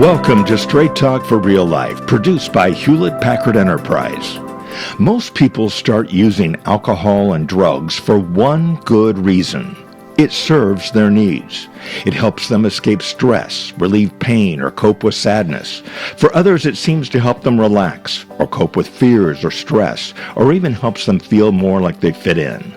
Welcome to Straight Talk for Real Life, produced by Hewlett-Packard Enterprise. Most people start using alcohol and drugs for one good reason. It serves their needs. It helps them escape stress, relieve pain, or cope with sadness. For others, it seems to help them relax, or cope with fears or stress, or even helps them feel more like they fit in.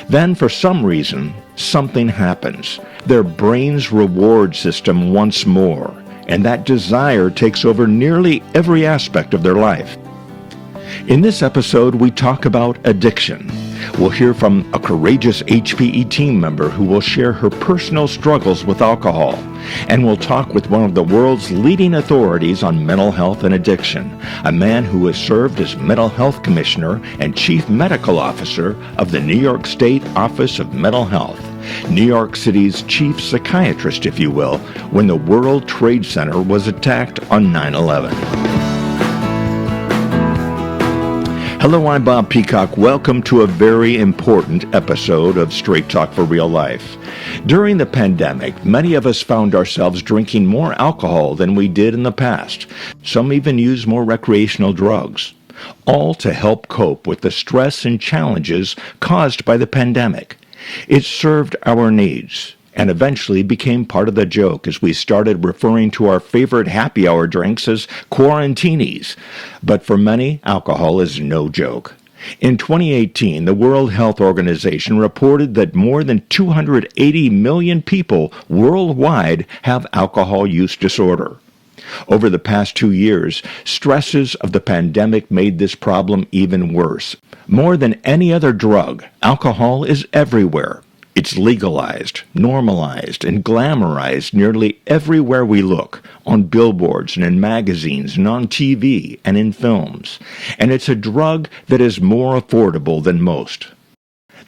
Then, for some reason, something happens. Their brain's reward system wants more, and that desire takes over nearly every aspect of their life. In this episode, we talk about addiction. We'll hear from a courageous HPE team member who will share her personal struggles with alcohol. And we'll talk with one of the world's leading authorities on mental health and addiction, a man who has served as Mental Health Commissioner and Chief Medical Officer of the New York State Office of Mental Health, New York City's chief psychiatrist, if you will, when the World Trade Center was attacked on 9/11. Hello, I'm Bob Peacock. Welcome to a very important episode of Straight Talk for Real Life. During the pandemic, many of us found ourselves drinking more alcohol than we did in the past. Some even used more recreational drugs, all to help cope with the stress and challenges caused by the pandemic. It served our needs and eventually became part of the joke as we started referring to our favorite happy hour drinks as quarantinis. But for many, alcohol is no joke. In 2018, the World Health Organization reported that more than 280 million people worldwide have alcohol use disorder. Over the past 2 years, stresses of the pandemic made this problem even worse. More than any other drug, alcohol is everywhere. It's legalized, normalized, and glamorized nearly everywhere we look, on billboards and in magazines and on TV and in films. And it's a drug that is more affordable than most.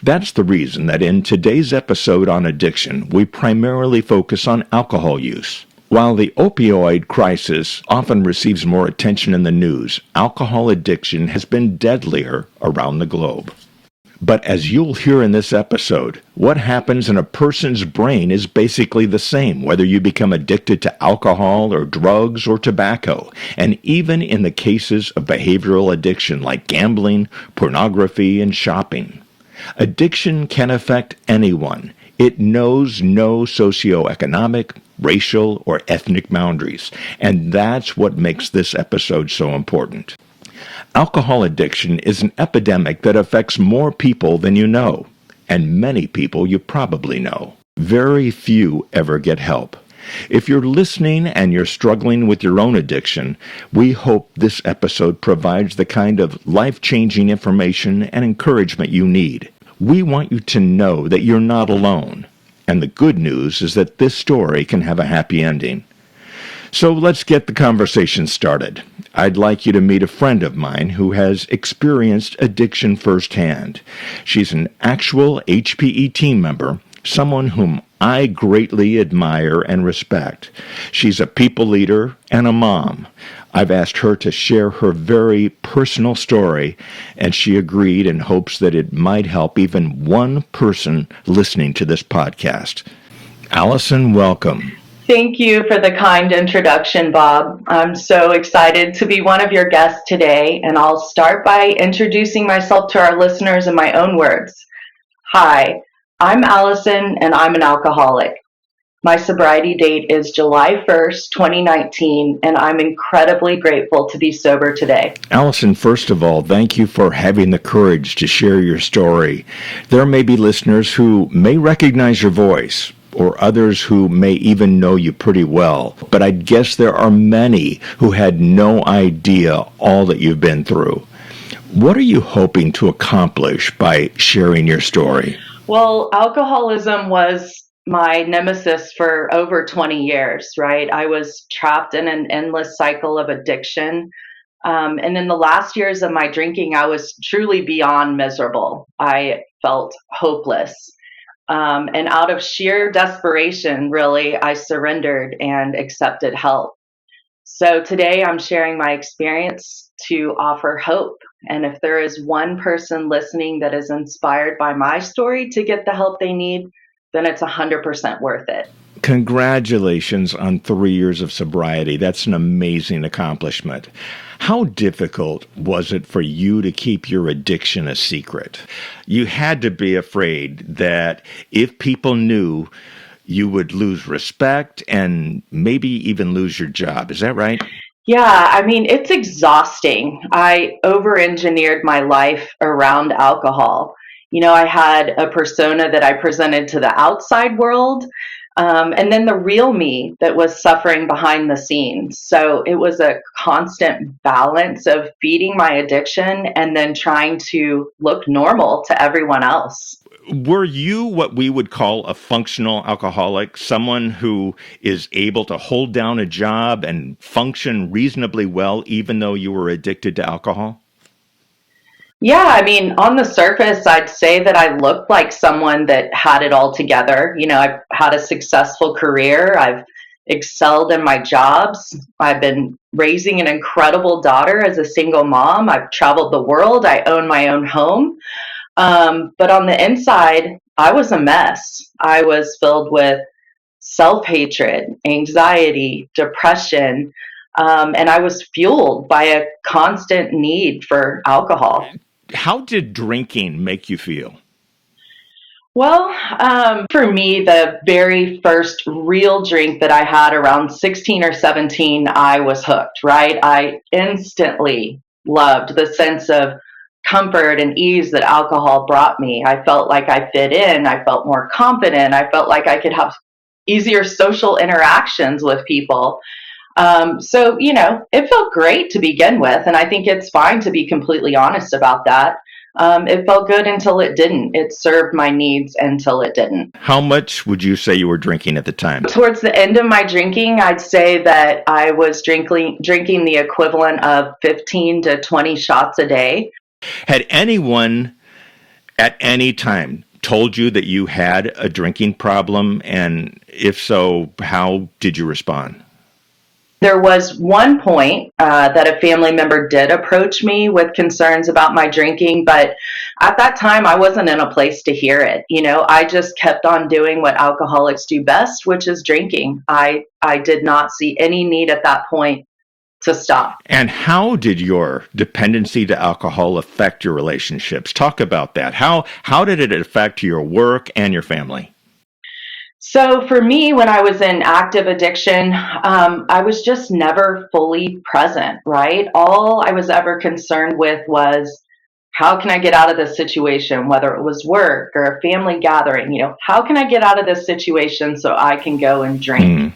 That's the reason that in today's episode on addiction, we primarily focus on alcohol use. While the opioid crisis often receives more attention in the news, alcohol addiction has been deadlier around the globe. But as you'll hear in this episode, what happens in a person's brain is basically the same, whether you become addicted to alcohol or drugs or tobacco, and even in the cases of behavioral addiction like gambling, pornography, and shopping. Addiction can affect anyone. It knows no socioeconomic, racial, or ethnic boundaries, and that's what makes this episode so important. Alcohol addiction is an epidemic that affects more people than you know, and many people you probably know. Very few ever get help. If you're listening and you're struggling with your own addiction, we hope this episode provides the kind of life-changing information and encouragement you need. We want you to know that you're not alone, and the good news is that this story can have a happy ending. So let's get the conversation started. I'd like you to meet a friend of mine who has experienced addiction firsthand. She's an actual HPE team member, someone whom I greatly admire and respect. She's a people leader and a mom. I've asked her to share her very personal story, and she agreed in hopes that it might help even one person listening to this podcast. Allison, welcome. Thank you for the kind introduction, Bob. I'm so excited to be one of your guests today, and I'll start by introducing myself to our listeners in my own words. Hi, I'm Allison, and I'm an alcoholic. My sobriety date is July 1st, 2019, and I'm incredibly grateful to be sober today. Allison, first of all, thank you for having the courage to share your story. There may be listeners who may recognize your voice, or others who may even know you pretty well. But I guess there are many who had no idea all that you've been through. What are you hoping to accomplish by sharing your story? Well, alcoholism was my nemesis for over 20 years, right? I was trapped in an endless cycle of addiction. And in the last years of my drinking, I was truly beyond miserable. I felt hopeless. And out of sheer desperation, really, I surrendered and accepted help. So today I'm sharing my experience to offer hope. And if there is one person listening that is inspired by my story to get the help they need, then it's 100% worth it. Congratulations on 3 years of sobriety. That's an amazing accomplishment. How difficult was it for you to keep your addiction a secret? You had to be afraid that if people knew, you would lose respect and maybe even lose your job. Is that right? Yeah, I mean, it's exhausting. I over-engineered my life around alcohol. I had a persona that I presented to the outside world, and then the real me that was suffering behind the scenes. So it was a constant balance of feeding my addiction and then trying to look normal to everyone else. Were you what we would call a functional alcoholic, someone who is able to hold down a job and function reasonably well even though you were addicted to alcohol? Yeah, I mean, on the surface, I'd say that I looked like someone that had it all together. I've had a successful career. I've excelled in my jobs. I've been raising an incredible daughter as a single mom. I've traveled the world. I own my own home. But on the inside, I was a mess. I was filled with self hatred, anxiety, depression, and I was fueled by a constant need for alcohol. How did drinking make you feel? Well, for me, the very first real drink that I had around 16 or 17, I was hooked, right? I instantly loved the sense of comfort and ease that alcohol brought me. I felt like I fit in. I felt more confident. I felt like I could have easier social interactions with people. So, it felt great to begin with. And I think it's fine to be completely honest about that. It felt good until it didn't. It served my needs until it didn't. How much would you say you were drinking at the time? Towards the end of my drinking, I'd say that I was drinking the equivalent of 15 to 20 shots a day. Had anyone at any time told you that you had a drinking problem? And if so, how did you respond? There was one point that a family member did approach me with concerns about my drinking, but at that time I wasn't in a place to hear it. I just kept on doing what alcoholics do best, which is drinking. I did not see any need at that point to stop. And how did your dependency to alcohol affect your relationships? Talk about that. How did it affect your work and your family? So for me, when I was in active addiction, I was just never fully present, right? All I was ever concerned with was how can I get out of this situation, whether it was work or a family gathering, how can I get out of this situation so I can go and drink? Mm.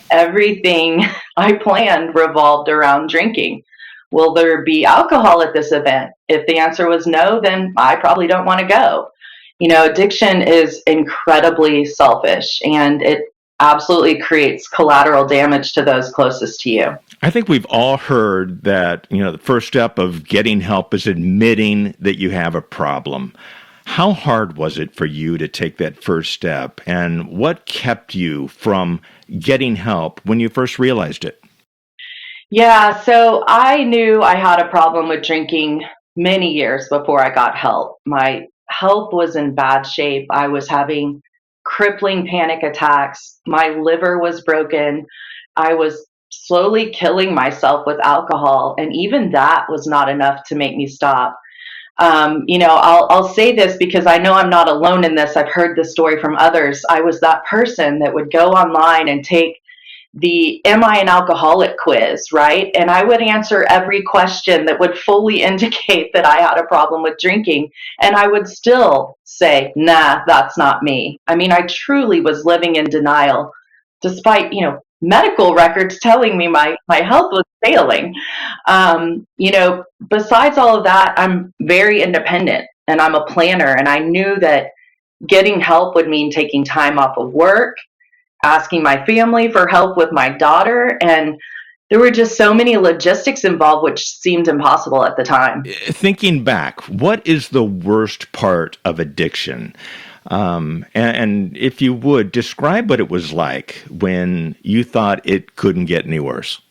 Everything I planned revolved around drinking. Will there be alcohol at this event? If the answer was no, then I probably don't want to go. Addiction is incredibly selfish and it absolutely creates collateral damage to those closest to you. I think we've all heard that, the first step of getting help is admitting that you have a problem. How hard was it for you to take that first step, and what kept you from getting help when you first realized it? Yeah, so I knew I had a problem with drinking many years before I got help. My health was in bad shape. I was having crippling panic attacks. My liver was broken. I was slowly killing myself with alcohol, and even that was not enough to make me stop. I'll say this because I know I'm not alone in this. I've heard this story from others. I was that person that would go online and take the Am I an Alcoholic quiz, right? And I would answer every question that would fully indicate that I had a problem with drinking. And I would still say, nah, that's not me. I mean, I truly was living in denial, despite, medical records telling me my health was failing. Besides all of that, I'm very independent and I'm a planner. And I knew that getting help would mean taking time off of work, asking my family for help with my daughter, and there were just so many logistics involved which seemed impossible at the time. Thinking back, what is the worst part of addiction? And if you would, describe what it was like when you thought it couldn't get any worse.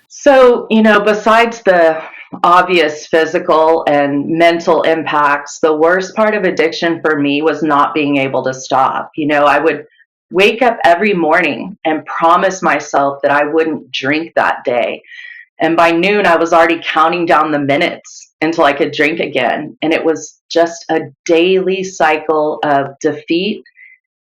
So, besides the obvious physical and mental impacts, the worst part of addiction for me was not being able to stop. I would wake up every morning and promise myself that I wouldn't drink that day. And by noon, I was already counting down the minutes until I could drink again. And it was just a daily cycle of defeat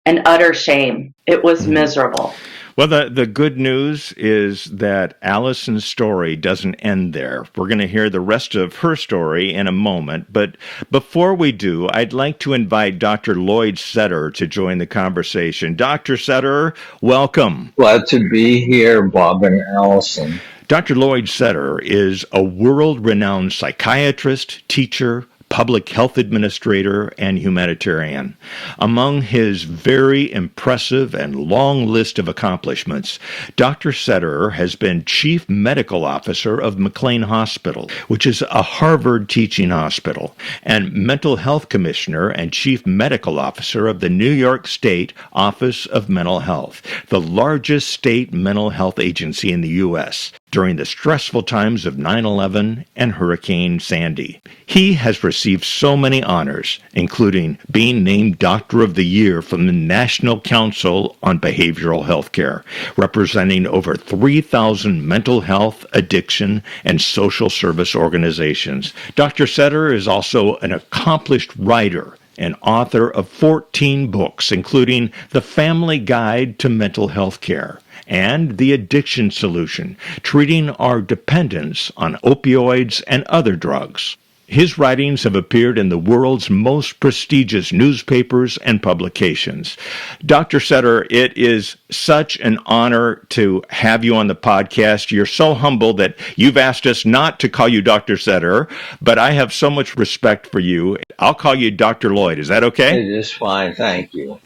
and utter shame. It was miserable. Well, the good news is that Allison's story doesn't end there. We're going to hear the rest of her story in a moment. But before we do, I'd like to invite Dr. Lloyd Sederer to join the conversation. Dr. Sederer, welcome. Glad to be here, Bob and Allison. Dr. Lloyd Sederer is a world-renowned psychiatrist, teacher, public health administrator, and humanitarian. Among his very impressive and long list of accomplishments, Dr. Sederer has been Chief Medical Officer of McLean Hospital, which is a Harvard teaching hospital, and Mental Health Commissioner and Chief Medical Officer of the New York State Office of Mental Health, the largest state mental health agency in the U.S., during the stressful times of 9/11 and Hurricane Sandy. He has received so many honors, including being named Doctor of the Year from the National Council on Behavioral Health Care, representing over 3,000 mental health, addiction, and social service organizations. Dr. Sederer is also an accomplished writer and author of 14 books, including The Family Guide to Mental Health Care and The Addiction Solution, treating our dependence on opioids and other drugs. His writings have appeared in the world's most prestigious newspapers and publications. Dr. Sederer, it is such an honor to have you on the podcast. You're so humble that you've asked us not to call you Dr. Sederer, but I have so much respect for you. I'll call you Dr. Lloyd. Is that okay? It is fine, thank you.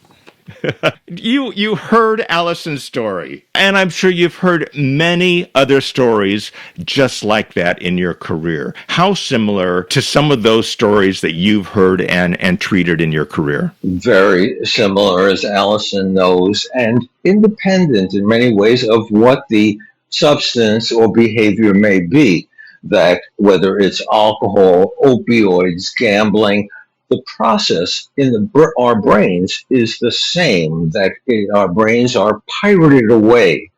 You heard Allison's story, and I'm sure you've heard many other stories just like that in your career. How similar to some of those stories that you've heard and treated in your career? Very similar, as Allison knows, and independent in many ways of what the substance or behavior may be, that whether it's alcohol, opioids, gambling, the process in our brains is the same, that our brains are pirated away,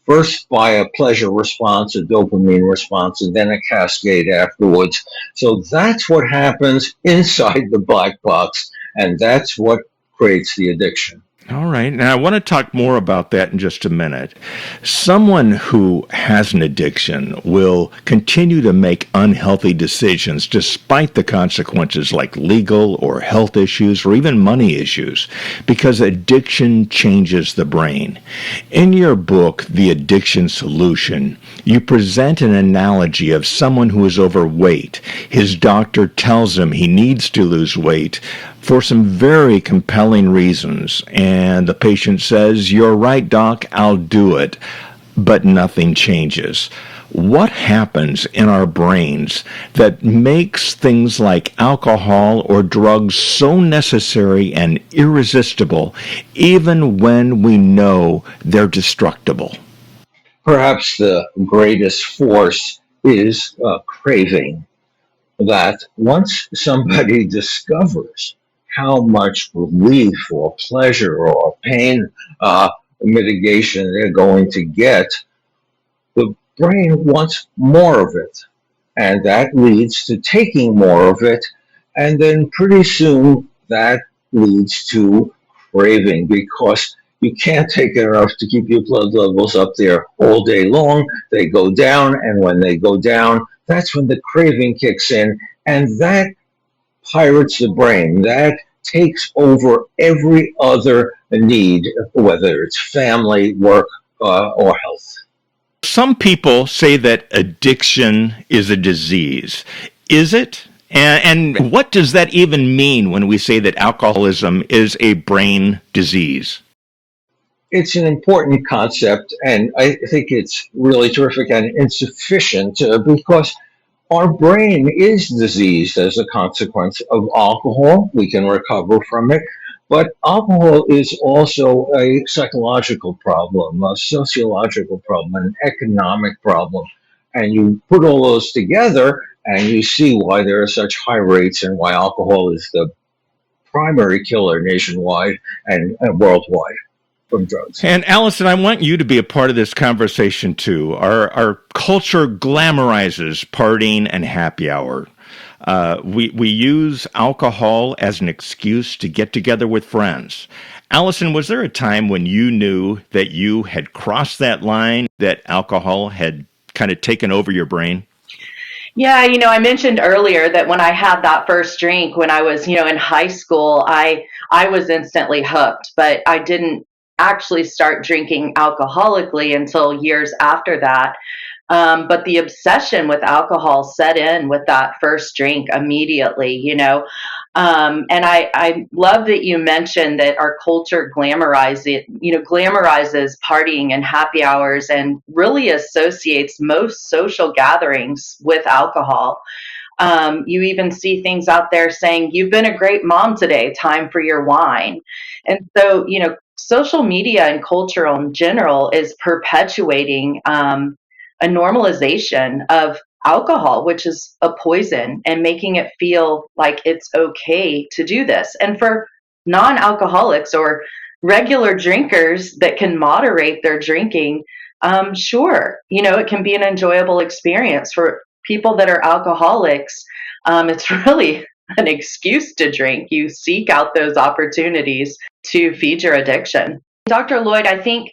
first by a pleasure response, a dopamine response, and then a cascade afterwards. So that's what happens inside the black box, and that's what creates the addiction. All right. Now, I want to talk more about that in just a minute. Someone who has an addiction will continue to make unhealthy decisions despite the consequences like legal or health issues or even money issues, because addiction changes the brain. In your book, The Addiction Solution, you present an analogy of someone who is overweight. His doctor tells him he needs to lose weight for some very compelling reasons, and the patient says, "You're right, doc, I'll do it," but nothing changes. What happens in our brains that makes things like alcohol or drugs so necessary and irresistible, even when we know they're destructible? Perhaps the greatest force is craving, that once somebody discovers how much relief or pleasure or pain mitigation they're going to get, the brain wants more of it. And that leads to taking more of it. And then pretty soon that leads to craving, because you can't take enough to keep your blood levels up there all day long. They go down, and when they go down, that's when the craving kicks in, and that pirates the brain. That takes over every other need, whether it's family, work, or health. Some people say that addiction is a disease. Is it? And what does that even mean when we say that alcoholism is a brain disease? It's an important concept, and I think it's really terrific and insufficient because our brain is diseased as a consequence of alcohol. We can recover from it, but alcohol is also a psychological problem, a sociological problem, an economic problem. And you put all those together and you see why there are such high rates and why alcohol is the primary killer nationwide and worldwide. from drugs. And Allison, I want you to be a part of this conversation too. Our culture glamorizes partying and happy hour. We use alcohol as an excuse to get together with friends. Allison, was there a time when you knew that you had crossed that line, that alcohol had kind of taken over your brain? Yeah, I mentioned earlier that when I had that first drink when I was, in high school, I was instantly hooked, but I didn't actually start drinking alcoholically until years after that. But the obsession with alcohol set in with that first drink immediately. And I love that you mentioned that our culture glamorizes partying and happy hours and really associates most social gatherings with alcohol. You even see things out there saying, "You've been a great mom today, time for your wine." And so, social media and culture in general is perpetuating a normalization of alcohol, which is a poison, and making it feel like it's okay to do this. And for non alcoholics or regular drinkers that can moderate their drinking, sure, it can be an enjoyable experience. For people that are alcoholics, it's really an excuse to drink. You seek out those opportunities to feed your addiction. Dr. Lloyd, I think,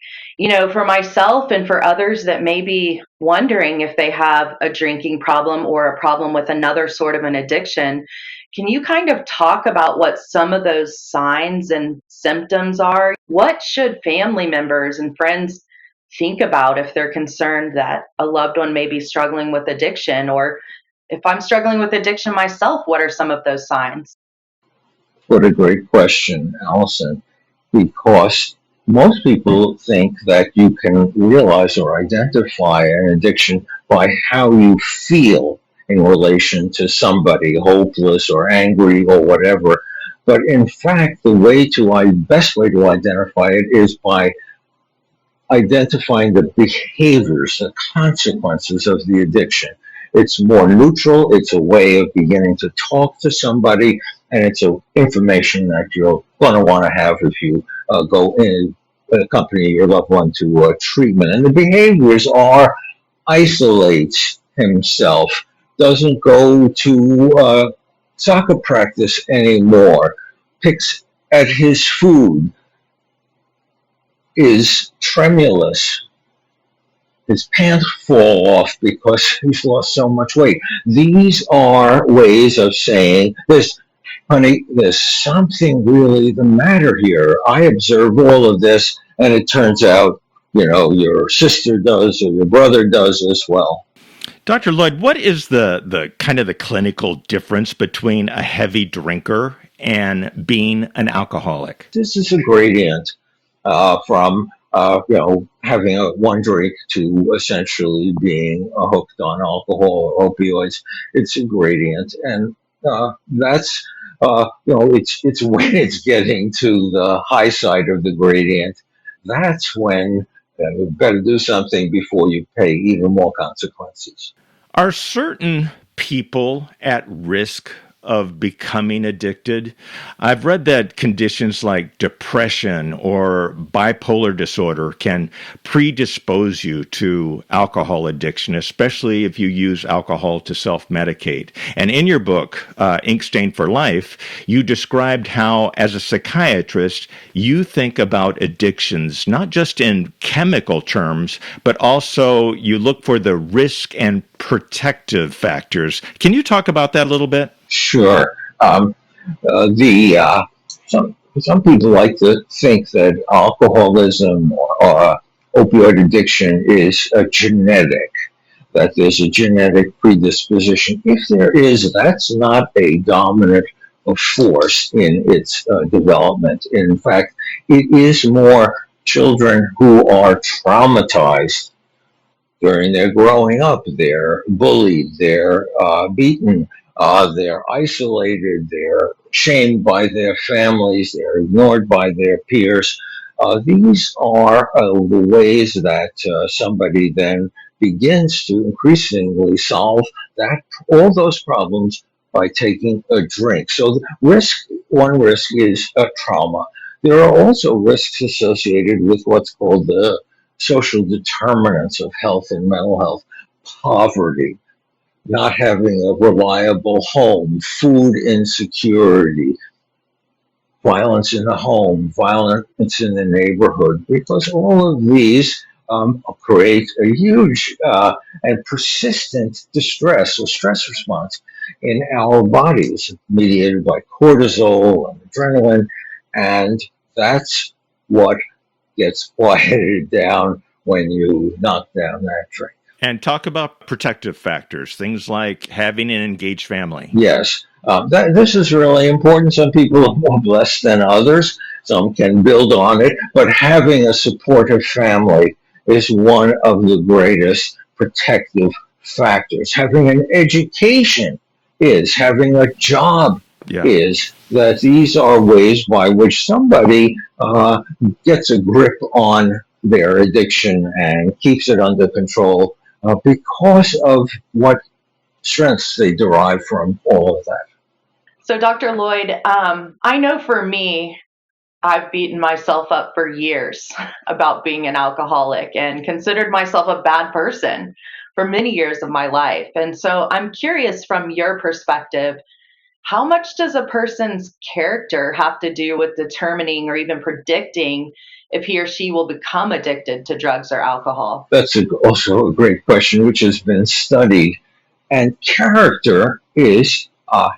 for myself and for others that may be wondering if they have a drinking problem or a problem with another sort of an addiction, can you kind of talk about what some of those signs and symptoms are? What should family members and friends think about if they're concerned that a loved one may be struggling with addiction? Or if I'm struggling with addiction myself, what are some of those signs? What a great question, Allison, because most people think that you can realize or identify an addiction by how you feel in relation to somebody, hopeless or angry or whatever. But in fact, best way to identify it is by identifying the behaviors, the consequences of the addiction. It's more neutral. It's a way of beginning to talk to somebody, and it's information that you're going to want to have if you go in accompany your loved one to treatment. And the behaviors are isolates himself, doesn't go to soccer practice anymore, picks at his food, is tremulous. His pants fall off because he's lost so much weight. These are ways of saying, honey, there's something really the matter here. I observe all of this, and it turns out, your sister does or your brother does as well. Dr. Lloyd, what is the kind of the clinical difference between a heavy drinker and being an alcoholic? This is a gradient from having one drink to essentially being hooked on alcohol or opioids. It's a gradient, and that's it's when it's getting to the high side of the gradient. That's when you better do something before you pay even more consequences. Are certain people at risk of becoming addicted? I've read that conditions like depression or bipolar disorder can predispose you to alcohol addiction, especially if you use alcohol to self-medicate. And in your book, Ink Stain for Life, you described how, as a psychiatrist, you think about addictions not just in chemical terms, but also you look for the risk and protective factors. Can you talk about that a little bit? Sure. Some people like to think that alcoholism or opioid addiction is genetic, that there's a genetic predisposition. If there is, that's not a dominant force in its development. In fact, it is more children who are traumatized during their growing up. They're bullied, they're beaten, they're isolated, they're shamed by their families, they're ignored by their peers. These are the ways that somebody then begins to increasingly solve all those problems by taking a drink. So one risk is a trauma. there are also risks associated with what's called the social determinants of health and mental health: poverty, not having a reliable home, food insecurity, violence in the home, violence in the neighborhood, because all of these create a huge and persistent distress or stress response in our bodies, mediated by cortisol and adrenaline, and that's what gets quieted down when you knock down that drink. And talk about protective factors, things like having an engaged family. Yes, this is really important. Some people are more blessed than others. Some can build on it, but having a supportive family is one of the greatest protective factors. Having an education is, having a job is, that these are ways by which somebody gets a grip on their addiction and keeps it under control because of what strengths they derive from all of that. So, Dr. Lloyd, I know for me, I've beaten myself up for years about being an alcoholic and considered myself a bad person for many years of my life. And so I'm curious, from your perspective, how much does a person's character have to do with determining or even predicting if he or she will become addicted to drugs or alcohol? That's also a great question, which has been studied. And character is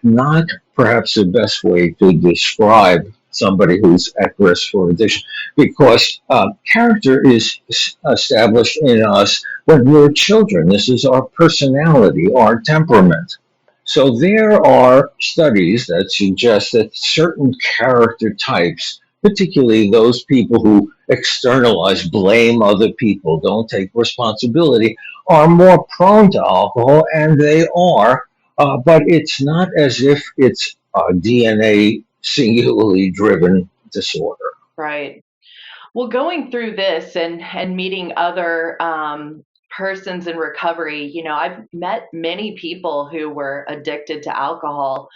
not perhaps the best way to describe somebody who's at risk for addiction, because character is established in us when we're children. This is our personality, our temperament. So there are studies that suggest that certain character types, particularly those people who externalize, blame other people, don't take responsibility, are more prone to alcohol, and they are, but it's not as if it's a DNA singularly driven disorder. Right. Well, going through this and meeting other persons in recovery, I've met many people who were addicted to alcohol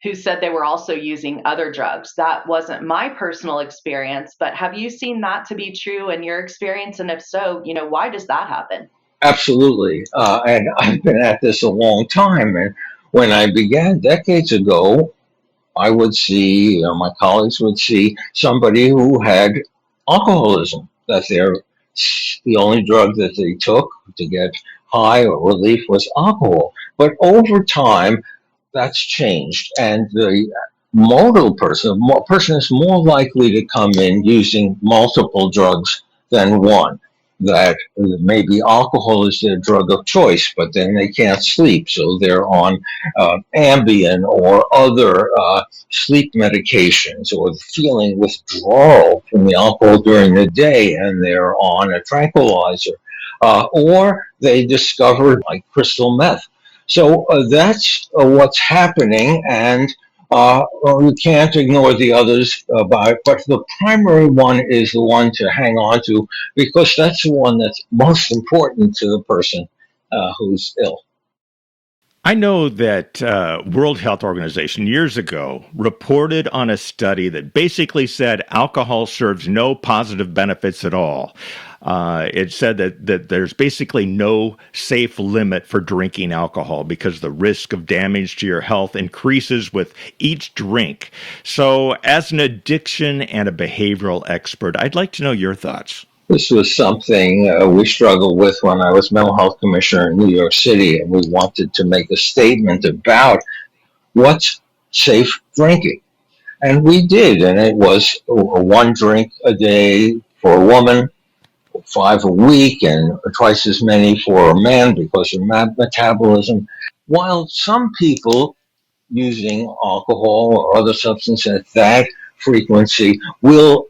who said they were also using other drugs. That wasn't my personal experience, but have you seen that to be true in your experience? And if so, why does that happen? Absolutely. And I've been at this a long time. And when I began decades ago, I would see, my colleagues would see somebody who had alcoholism, that the only drug that they took to get high or relief was alcohol. But over time, that's changed. And the modal person, a person is more likely to come in using multiple drugs than one. That maybe alcohol is their drug of choice, but then they can't sleep, so they're on Ambien or other sleep medications, or feeling withdrawal from the alcohol during the day, and they're on a tranquilizer, or they discovered like crystal meth. So that's what's happening, and you can't ignore the others about it, but the primary one is the one to hang on to, because that's the one that's most important to the person who's ill. I know that World Health Organization years ago reported on a study that basically said alcohol serves no positive benefits at all. It said that there's basically no safe limit for drinking alcohol because the risk of damage to your health increases with each drink. So as an addiction and a behavioral expert, I'd like to know your thoughts. This was something we struggled with when I was mental health commissioner in New York City, and we wanted to make a statement about what's safe drinking. And we did, and it was one drink a day for a woman, 5 a week, and twice as many for a man because of metabolism. While some people using alcohol or other substances at that frequency will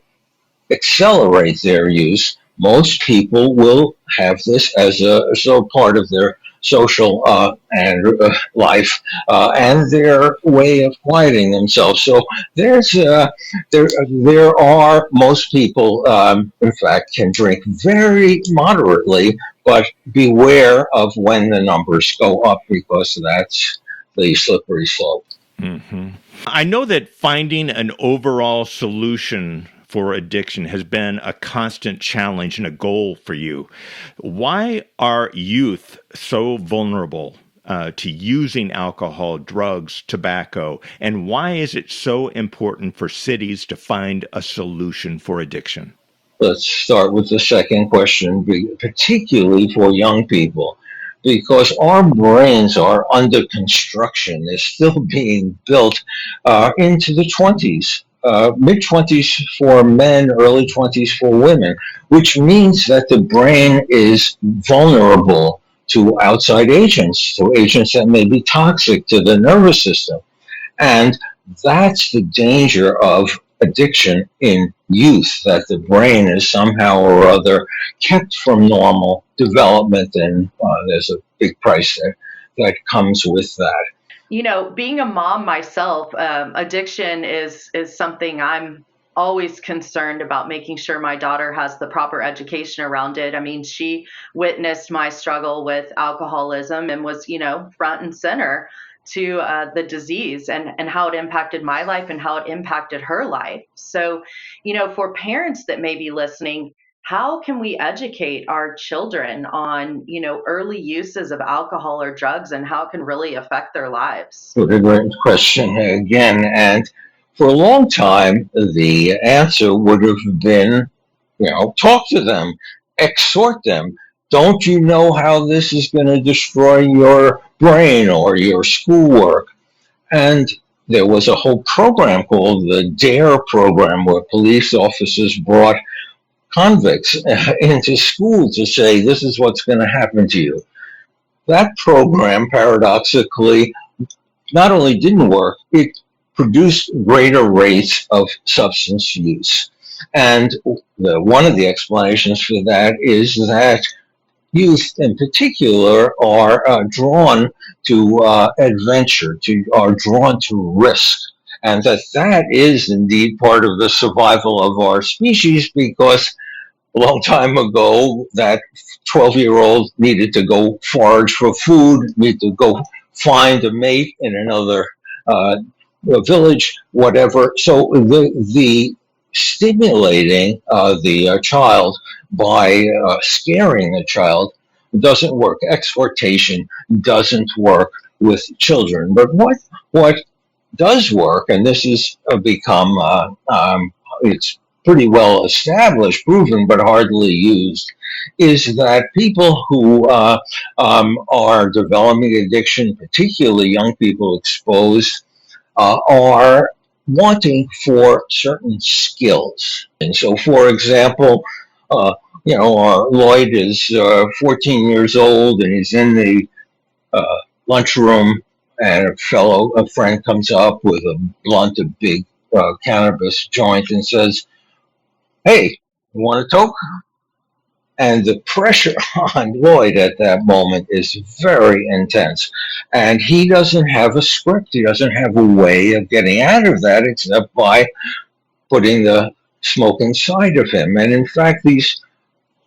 accelerate their use, most people will have this as a part of their social and life and their way of quieting themselves. So there are most people, in fact, can drink very moderately, but beware of when the numbers go up, because that's the slippery slope. Mm-hmm. I know that finding an overall solution for addiction has been a constant challenge and a goal for you. Why are youth so vulnerable to using alcohol, drugs, tobacco, and why is it so important for cities to find a solution for addiction? Let's start with the second question, particularly for young people, because our brains are under construction. They're still being built into the 20s, mid 20s for men, early 20s for women, which means that the brain is vulnerable to outside agents, to agents that may be toxic to the nervous system. And that's the danger of addiction in youth, that the brain is somehow or other kept from normal development, and there's a big price that comes with that. Being a mom myself, addiction is something I'm always concerned about, making sure my daughter has the proper education around it. I mean, she witnessed my struggle with alcoholism and was, front and center to the disease and how it impacted my life and how it impacted her life. So, for parents that may be listening, how can we educate our children on, early uses of alcohol or drugs and how it can really affect their lives? What a great question again. And for a long time, the answer would have been, talk to them, exhort them. Don't you know how this is going to destroy your brain or your schoolwork? And there was a whole program called the DARE program, where police officers brought convicts into school to say, this is what's going to happen to you. That program, paradoxically, not only didn't work, it produced greater rates of substance use. And one of the explanations for that is that youth in particular are drawn to adventure, are drawn to risk. And that is indeed part of the survival of our species, because a long time ago, that 12-year-old needed to go forage for food, needed to go find a mate in another village, whatever. So the stimulating the child by scaring the child doesn't work. Exhortation doesn't work with children. But what does work, and this has become it's pretty well established, proven, but hardly used, is that people who are developing addiction, particularly young people exposed, are wanting for certain skills. And so, for example, Lloyd is 14 years old, and he's in the lunchroom, and a friend comes up with a blunt, a big cannabis joint, and says, "Hey, you want a toke?" And the pressure on Lloyd at that moment is very intense. And he doesn't have a script. He doesn't have a way of getting out of that except by putting the smoke inside of him. And in fact, these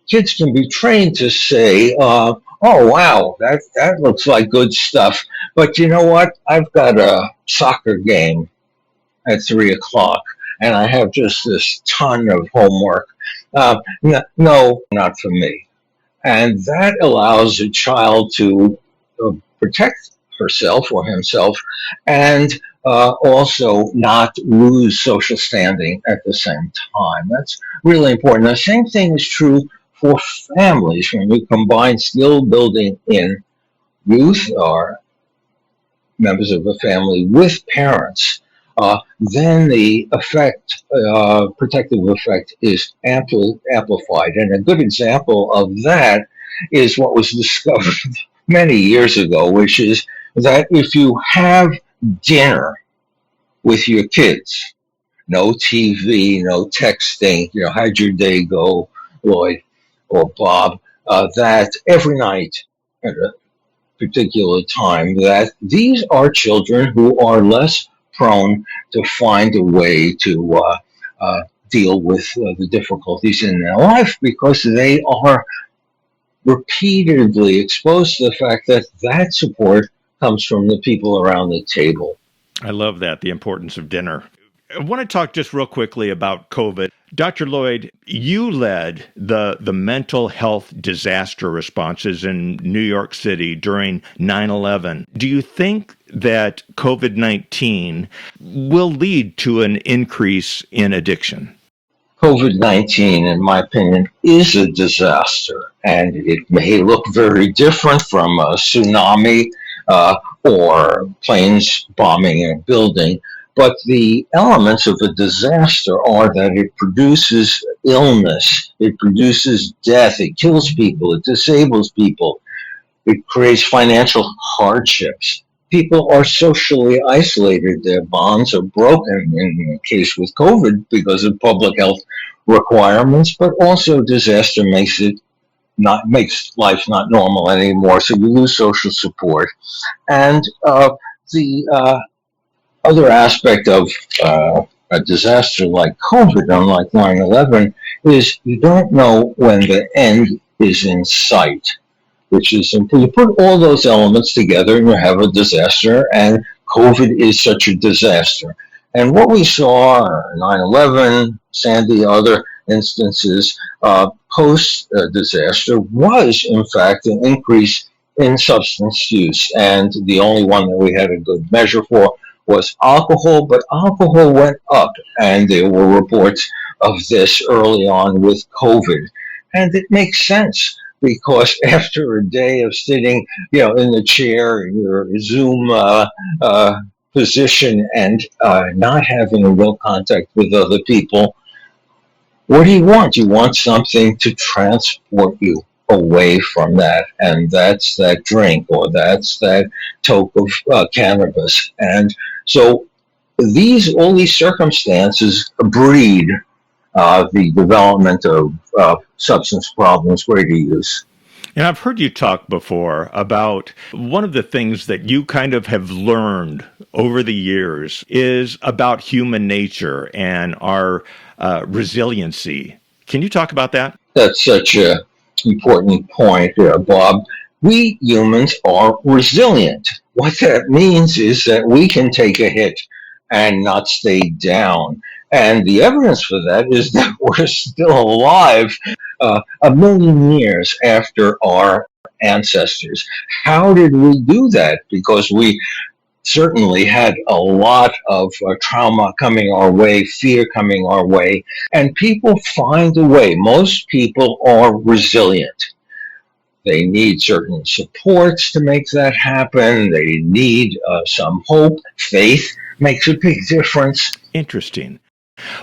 kids can be trained to say, oh, wow, that looks like good stuff. But you know what? I've got a soccer game at 3 o'clock, and I have just this ton of homework. No, not for me. And that allows a child to protect herself or himself, and also not lose social standing at the same time. That's really important. The same thing is true for families. When you combine skill building in youth or members of a family with parents, then the protective effect is amplified. And a good example of that is what was discovered many years ago, which is that if you have dinner with your kids, no TV, no texting, how'd your day go, Lloyd or Bob, that every night at a particular time, that these are children who are less prone to find a way to deal with the difficulties in their life, because they are repeatedly exposed to the fact that support comes from the people around the table. I love that, the importance of dinner. I want to talk just real quickly about COVID. Dr. Lloyd, you led the mental health disaster responses in New York City during 9/11. Do you think that COVID-19 will lead to an increase in addiction? COVID-19, in my opinion, is a disaster, and it may look very different from a tsunami or planes bombing a building. But the elements of a disaster are that it produces illness, it produces death, it kills people, it disables people, it creates financial hardships. People are socially isolated. Their bonds are broken in the case with COVID because of public health requirements, but also disaster makes life not normal anymore. So you lose social support. And the other aspect of a disaster like COVID, unlike 9/11, is you don't know when the end is in sight, which is simple. You put all those elements together and you have a disaster, and COVID is such a disaster. And what we saw 9/11, Sandy, other instances post disaster was, in fact, an increase in substance use. And the only one that we had a good measure for was alcohol, but alcohol went up, and there were reports of this early on with COVID. And it makes sense because after a day of sitting, in the chair in your Zoom position and not having a real contact with other people, what do you want? You want something to transport you away from that, and that's that drink or that's that toke of cannabis. And so all these circumstances breed the development of substance problems, greater use. And I've heard you talk before about one of the things that you kind of have learned over the years is about human nature and our resiliency. Can you talk about that? That's such an important point, Bob. We humans are resilient. What that means is that we can take a hit and not stay down. And the evidence for that is that we're still alive a million years after our ancestors. How did we do that? Because we certainly had a lot of trauma coming our way, fear coming our way, and people find a way. Most people are resilient. They need certain supports to make that happen. They need some hope. Faith makes a big difference. Interesting.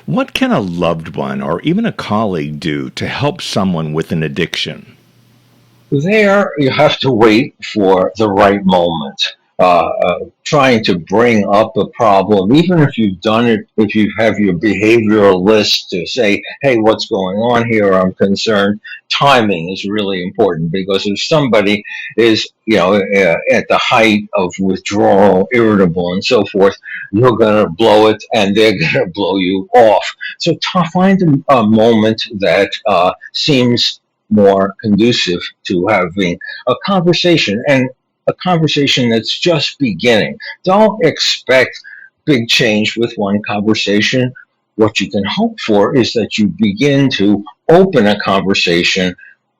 What can a loved one or even a colleague do to help someone with an addiction? There, you have to wait for the right moment. Trying to bring up a problem, even if you've done it, if you have your behavioral list to say, hey, what's going on here? I'm concerned. Timing is really important because if somebody is, at the height of withdrawal, irritable, and so forth, you're going to blow it and they're going to blow you off. So find a moment that seems more conducive to having a conversation, and a conversation that's just beginning. Don't expect big change with one conversation. What you can hope for is that you begin to open a conversation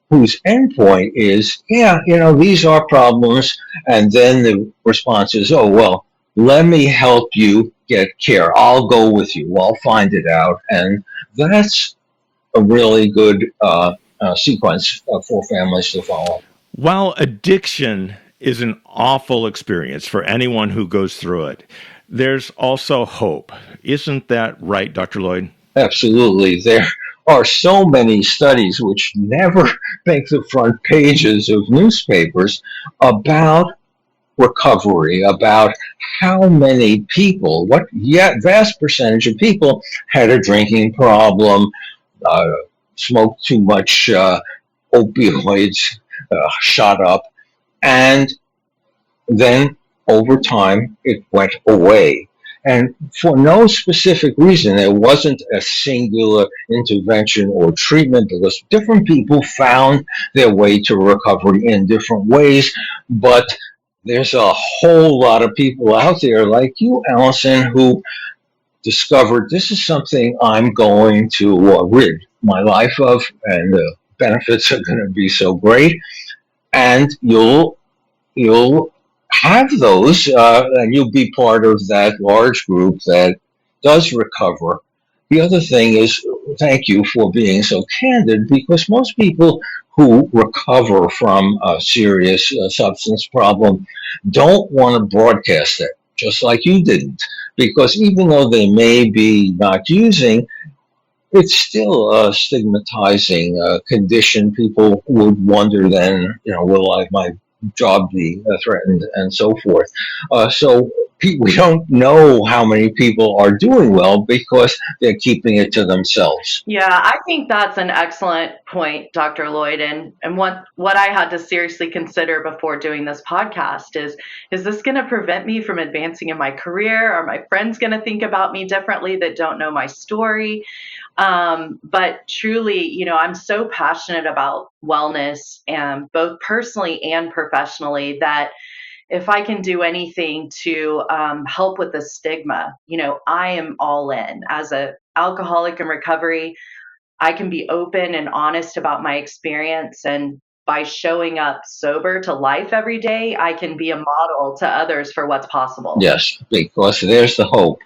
whose endpoint is, these are problems, and then the response is, oh, well, let me help you get care. I'll go with you. I'll find it out. And that's a really good sequence for families to follow. While addiction is an awful experience for anyone who goes through it, there's also hope. Isn't that right, Dr. Lloyd? Absolutely. There are so many studies which never make the front pages of newspapers about recovery, about how many people, vast percentage of people had a drinking problem, smoked too much opioids, shot up, and then over time it went away. And for no specific reason, there wasn't a singular intervention or treatment because different people found their way to recovery in different ways. But there's a whole lot of people out there like you, Allison, who discovered this is something I'm going to rid my life of, and the benefits are going to be so great, and you'll have those, and you'll be part of that large group that does recover. The other thing is, thank you for being so candid, because most people who recover from a serious substance problem don't want to broadcast it, just like you didn't. Because even though they may be not using, it's still a stigmatizing condition. People would wonder then, will my job be threatened and so forth. So we don't know how many people are doing well because they're keeping it to themselves. Yeah, I think that's an excellent point, Dr. Lloyd. And what I had to seriously consider before doing this podcast is this going to prevent me from advancing in my career? Are my friends going to think about me differently that don't know my story? But truly, I'm so passionate about wellness, and both personally and professionally, that if I can do anything to help with the stigma, I am all in. As a alcoholic in recovery, I can be open and honest about my experience, and by showing up sober to life every day, I can be a model to others for what's possible. Yes, because there's the hope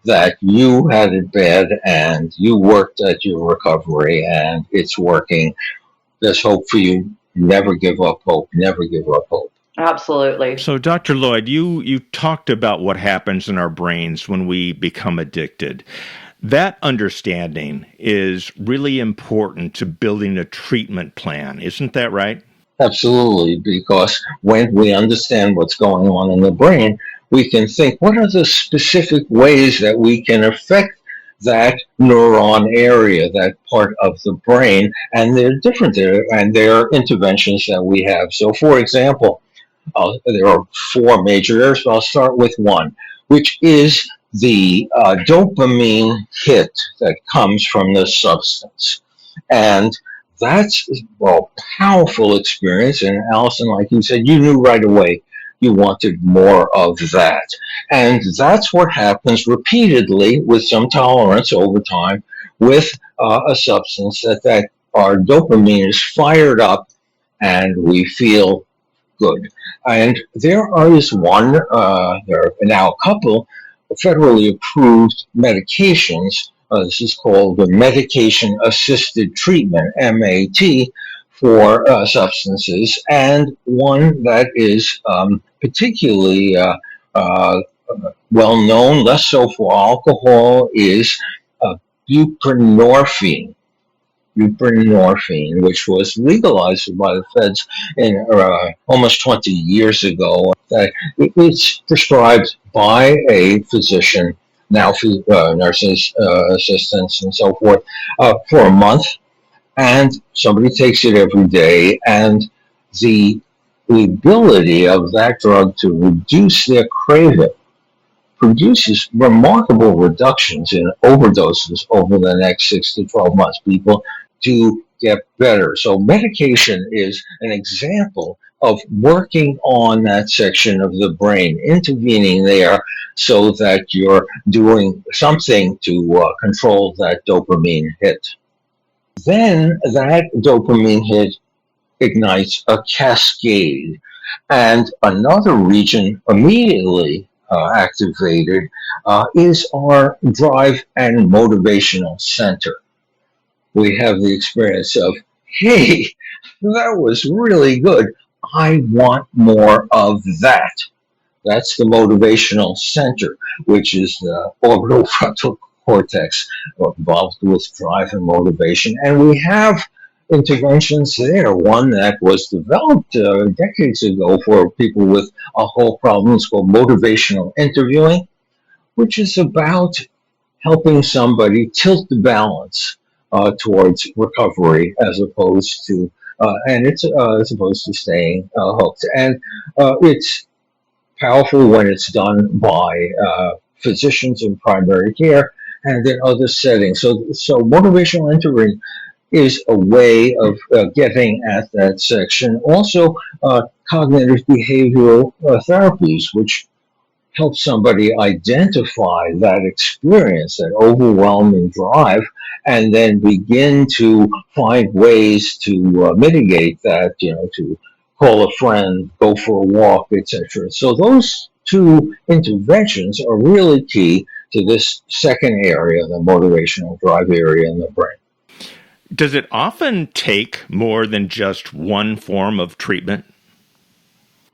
that you had it bad and you worked at your recovery and it's working. There's hope for you. Never give up hope. Never give up hope. Absolutely. So, Dr. Lloyd, you talked about what happens in our brains when we become addicted. That understanding is really important to building a treatment plan. Isn't that right? Absolutely, because when we understand what's going on in the brain, we can think, what are the specific ways that we can affect that neuron area, that part of the brain? And they're different there, and there are interventions that we have. So, for example, there are four major areas, but I'll start with one, which is the dopamine hit that comes from the substance. And that's powerful experience. And Allison, like you said, you knew right away you wanted more of that. And that's what happens repeatedly with some tolerance over time with a substance that our dopamine is fired up and we feel good. And there is one, there are now a couple federally approved medications. This is called the medication assisted treatment, MAT, for substances. And one that is particularly well known, less so for alcohol, is buprenorphine. Buprenorphine, which was legalized by the feds in almost 20 years ago. It's prescribed by a physician, now nurses, assistants, and so forth, for a month, and somebody takes it every day, and the ability of that drug to reduce their craving produces remarkable reductions in overdoses over the next 6 to 12 months. People do get better. So medication is an example of working on that section of the brain, intervening there so that you're doing something to control that dopamine hit. Then that dopamine hit ignites a cascade, and another region immediately activated is our drive and motivational center. We have the experience of, hey, that was really good. I want more of that. That's the motivational center, which is the orbital frontal cortex involved with drive and motivation. And we have interventions there. One that was developed decades ago for people with a whole problem is called motivational interviewing, which is about helping somebody tilt the balance towards recovery as opposed to staying hooked. And it's powerful when it's done by physicians in primary care and in other settings. So motivational interviewing is a way of getting at that section. Also, cognitive behavioral therapies, which help somebody identify that experience, that overwhelming drive, and then begin to find ways to mitigate that, to call a friend, go for a walk, etc. So those two interventions are really key to this second area, the motivational drive area in the brain. Does it often take more than just one form of treatment?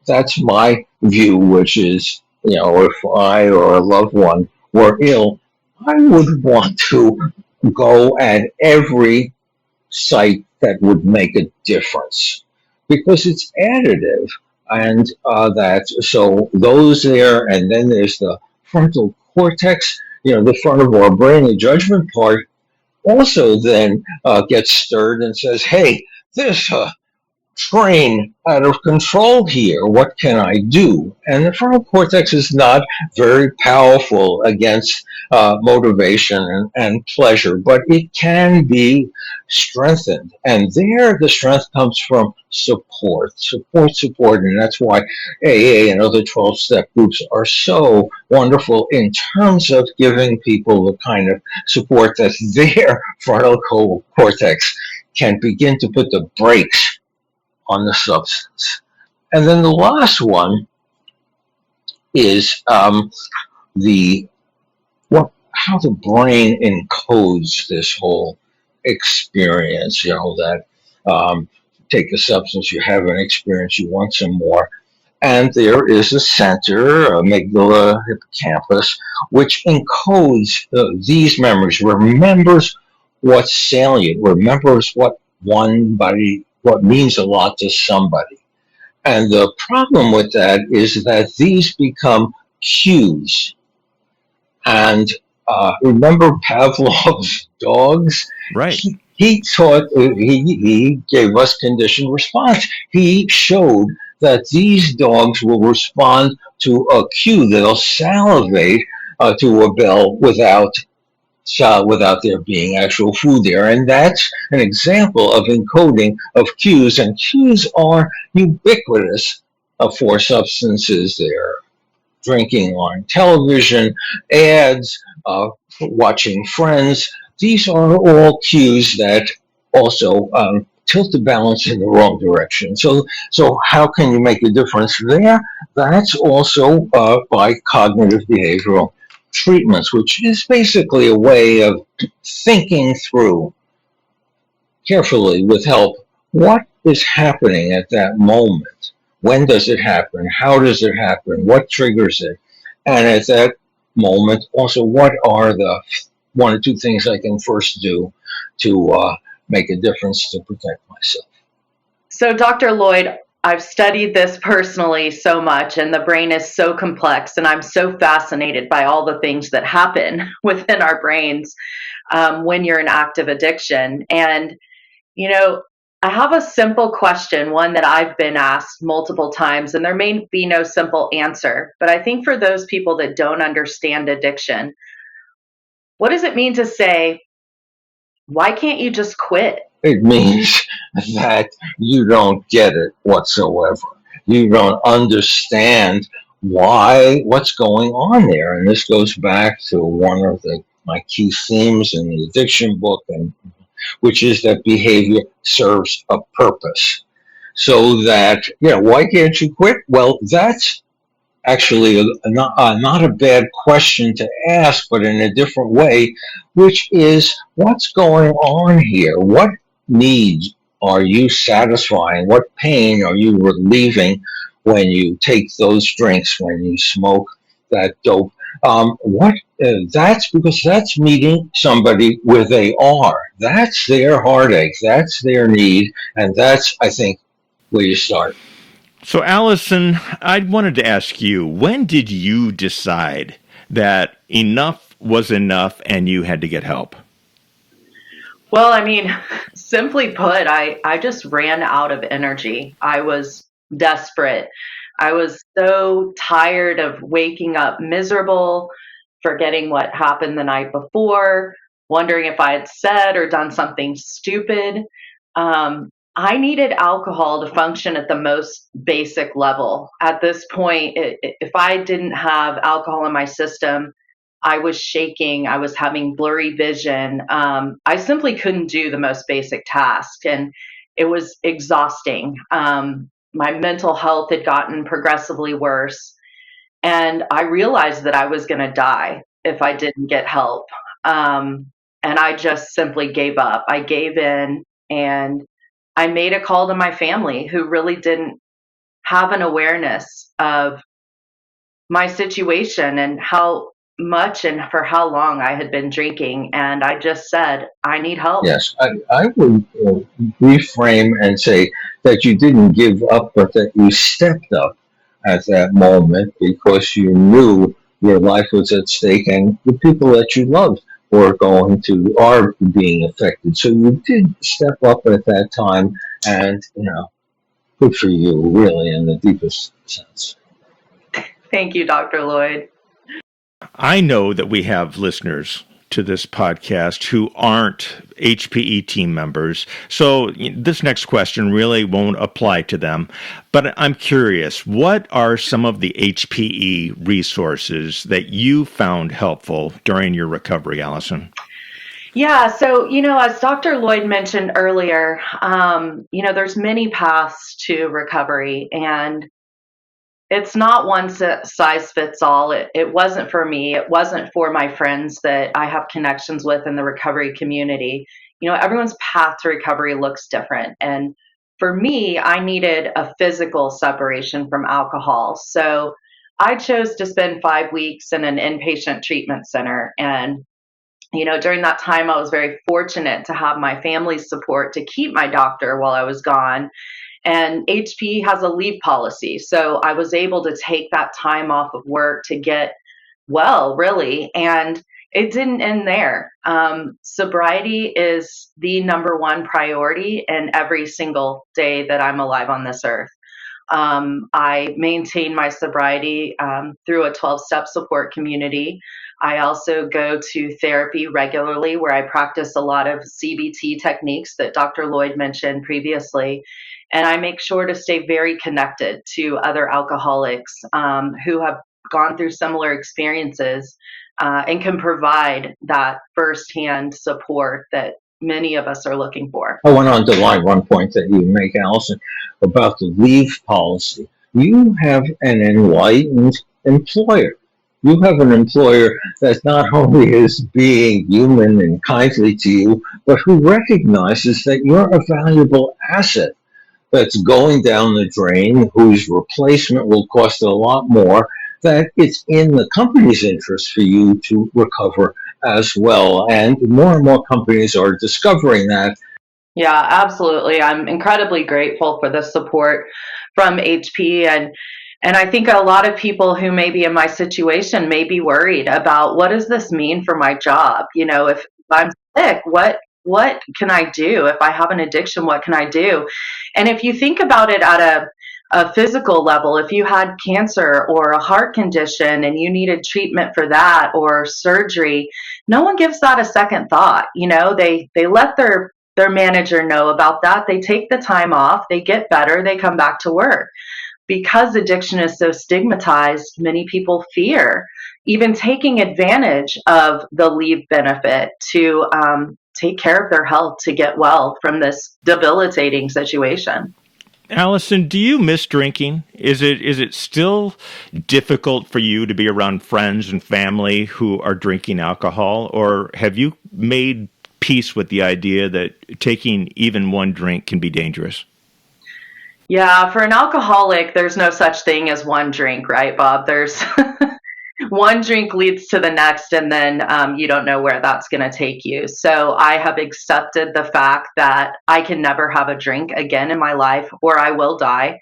That's my view, which is, if I or a loved one were ill, I would want to go at every site that would make a difference because it's additive. And that, so those there, and then there's the frontal cortex, the front of our brain, the judgment part, also then gets stirred and says, hey, this train out of control here. What can I do? And the frontal cortex is not very powerful against motivation and pleasure, but it can be strengthened. And there, the strength comes from support. And that's why AA and other 12-step groups are so wonderful in terms of giving people the kind of support that their frontal cortex can begin to put the brakes on the substance. And then the last one is the how the brain encodes this whole experience. That take a substance, you have an experience, you want some more, and there is a center, amygdala, hippocampus, which encodes these memories, remembers what's salient, remembers what means a lot to somebody. And the problem with that is that these become cues. And remember Pavlov's dogs? Right. He taught, he gave us conditioned response. He showed that these dogs will respond to a cue. They'll salivate to a bell without there being actual food there. And that's an example of encoding of cues. And cues are ubiquitous for substances. They're drinking on television, ads, watching friends. These are all cues that also tilt the balance in the wrong direction. So how can you make a difference there? That's also by cognitive behavioral treatments, which is basically a way of thinking through carefully with help what is happening at that moment. When does it happen? How does it happen? What triggers it? And at that moment, also, what are the one or two things I can first do to make a difference to protect myself? So, Dr. Lloyd, I've studied this personally so much, and the brain is so complex, and I'm so fascinated by all the things that happen within our brains when you're in active addiction. And, I have a simple question, one that I've been asked multiple times, and there may be no simple answer, but I think for those people that don't understand addiction, what does it mean to say, why can't you just quit? It means that you don't get it whatsoever. You don't understand what's going on there. And this goes back to one of my key themes in the addiction book, and which is that behavior serves a purpose. So that, why can't you quit? Well, that's actually not a bad question to ask, but in a different way, which is what's going on here? What needs are you satisfying? What pain are you relieving when you take those drinks, when you smoke that dope? That's because that's meeting somebody where they are. That's their heartache. That's their need. And that's, I think, where you start. So, Allison, I wanted to ask you, when did you decide that enough was enough and you had to get help? Well, simply put, I just ran out of energy. I was desperate. I was so tired of waking up miserable, forgetting what happened the night before, wondering if I had said or done something stupid. I needed alcohol to function at the most basic level. At this point, if I didn't have alcohol in my system, I was shaking. I was having blurry vision. I simply couldn't do the most basic task, and it was exhausting. My mental health had gotten progressively worse, and I realized that I was going to die if I didn't get help. Um, and I just simply gave up. I gave in, and I made a call to my family who really didn't have an awareness of my situation and how much and for how long I had been drinking. And I just said, I need help. Yes, I would reframe and say that you didn't give up, but that you stepped up at that moment because you knew your life was at stake and the people that you loved are being affected. So you did step up at that time, and good for you, really, in the deepest sense. Thank you, Dr. Lloyd. I know that we have listeners to this podcast who aren't HPE team members, so this next question really won't apply to them. But I'm curious, what are some of the HPE resources that you found helpful during your recovery, Allison? Yeah, so, as Dr. Lloyd mentioned earlier, there's many paths to recovery, and it's not one size fits all. It wasn't for me. It wasn't for my friends that I have connections with in the recovery community. Everyone's path to recovery looks different. And for me, I needed a physical separation from alcohol. So I chose to spend 5 weeks in an inpatient treatment center. And, during that time, I was very fortunate to have my family's support to keep my doctor while I was gone, and HP has a leave policy. So I was able to take that time off of work to get well, really. And it didn't end there. Sobriety is the number one priority in every single day that I'm alive on this earth. I maintain my sobriety through a 12-step support community. I also go to therapy regularly where I practice a lot of CBT techniques that Dr. Lloyd mentioned previously. And I make sure to stay very connected to other alcoholics who have gone through similar experiences and can provide that firsthand support that many of us are looking for. I want to underline one point that you make, Allison, about the leave policy. You have an enlightened employer. You have an employer that not only is being human and kindly to you, but who recognizes that you're a valuable asset that's going down the drain, whose replacement will cost a lot more, that it's in the company's interest for you to recover as well. And more companies are discovering that. Yeah, absolutely. I'm incredibly grateful for the support from HP, and I think a lot of people who may be in my situation may be worried about, what does this mean for my job? If I'm sick, what can I do? If I have an addiction, what can I do? And if you think about it at a physical level, if you had cancer or a heart condition and you needed treatment for that or surgery, no one gives that a second thought. They let their manager know about that. They take the time off, they get better, they come back to work. Because addiction is so stigmatized, many people fear even taking advantage of the leave benefit to take care of their health, to get well from this debilitating situation. Allison, do you miss drinking? Is it still difficult for you to be around friends and family who are drinking alcohol, or have you made peace with the idea that taking even one drink can be dangerous? Yeah, for an alcoholic, there's no such thing as one drink, right, Bob? There's one drink leads to the next, and then you don't know where that's going to take you. So I have accepted the fact that I can never have a drink again in my life, or I will die.